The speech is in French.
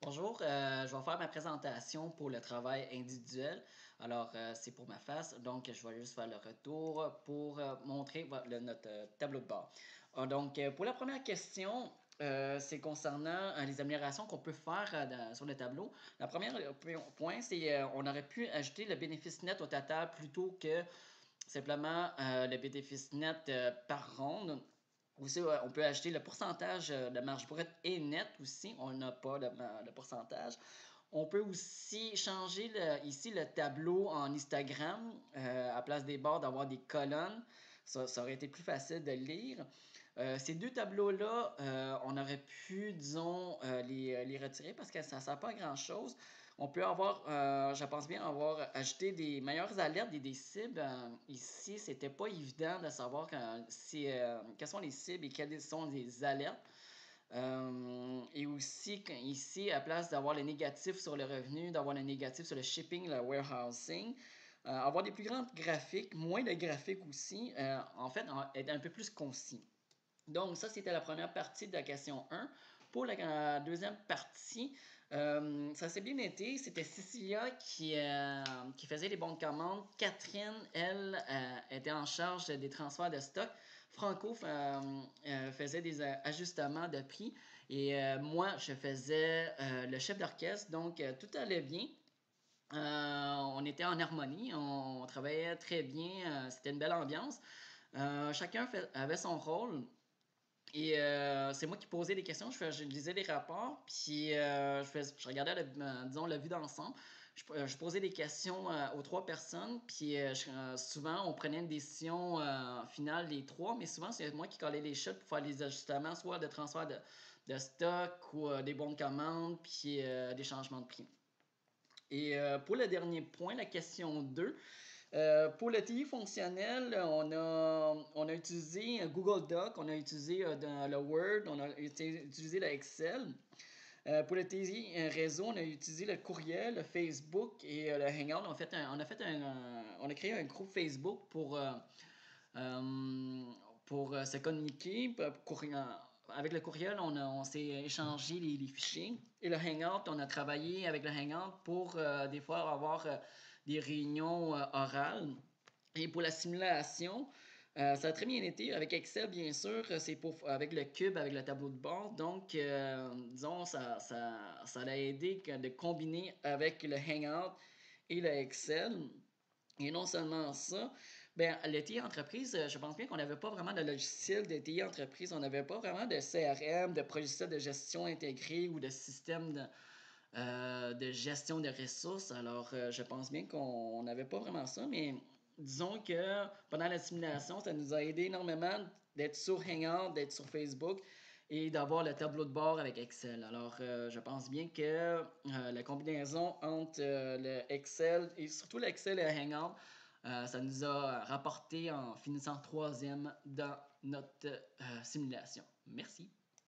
Bonjour, je vais faire ma présentation pour le travail individuel. Alors, c'est pour ma face, donc je vais juste faire le retour pour montrer notre tableau de bord. Pour la première question, c'est concernant les améliorations qu'on peut faire sur le tableau. La première point, c'est on aurait pu ajouter le bénéfice net au total plutôt que simplement le bénéfice net par ronde. Aussi, ouais, on peut acheter le pourcentage de marge brute et net aussi. On n'a pas de pourcentage. On peut aussi changer ici le tableau en histogramme à place des barres, d'avoir des colonnes. Ça aurait été plus facile de lire. Ces deux tableaux-là, on aurait pu, disons, les retirer parce que ça ne sert pas à grand-chose. On peut avoir, je pense bien, avoir ajouté des meilleures alertes et des cibles. Ici, c'était pas évident de savoir quelles sont les cibles et quelles sont les alertes. Et aussi, ici, à place d'avoir le négatif sur le revenu, d'avoir le négatif sur le shipping, le warehousing, avoir des plus grands graphiques, moins de graphiques aussi, en fait, être un peu plus concis. Donc, ça, c'était la première partie de la question 1. Pour la deuxième partie, ça s'est bien été. C'était Cecilia qui faisait les bons de commande. Catherine, elle, était en charge des transferts de stock. Franco faisait des ajustements de prix. Et moi, je faisais le chef d'orchestre. Donc, tout allait bien. On était en harmonie, on travaillait très bien, c'était une belle ambiance. Chacun avait son rôle. Et c'est moi qui posais des questions, je lisais des rapports, puis je regardais, disons, la vue d'ensemble. Je posais des questions aux trois personnes, puis souvent, on prenait une décision finale des trois, mais souvent, c'est moi qui collais les shots pour faire les ajustements, soit de transfert de stock ou des bons de commande, puis des changements de prix. Et pour le dernier point, la question 2. Pour le TI fonctionnel, on a utilisé Google Doc, on a utilisé dans le Word, on a utilisé le Excel. Pour le TI réseau, on a utilisé le courriel, le Facebook et le Hangout. On a créé un groupe Facebook pour se communiquer. Avec le courriel, on s'est échangé les fichiers. Et le Hangout, on a travaillé avec le Hangout pour des fois avoir des réunions orales. Et pour la simulation, ça a très bien été. Avec Excel, bien sûr, c'est avec le cube, avec le tableau de bord. Donc, disons, ça a aidé de combiner avec le Hangout et le Excel. Et non seulement ça, ben, le TI entreprise, je pense bien qu'on n'avait pas vraiment de logiciel de TI entreprise, on n'avait pas vraiment de CRM, de logiciel de gestion intégré ou de système de gestion de ressources. Alors, je pense bien qu'on n'avait pas vraiment ça, mais disons que pendant la simulation, ça nous a aidé énormément d'être sur Hangout, d'être sur Facebook et d'avoir le tableau de bord avec Excel. Alors, je pense bien que la combinaison entre le Excel et surtout l'Excel et le Hangout, ça nous a rapporté en finissant troisième dans notre simulation. Merci.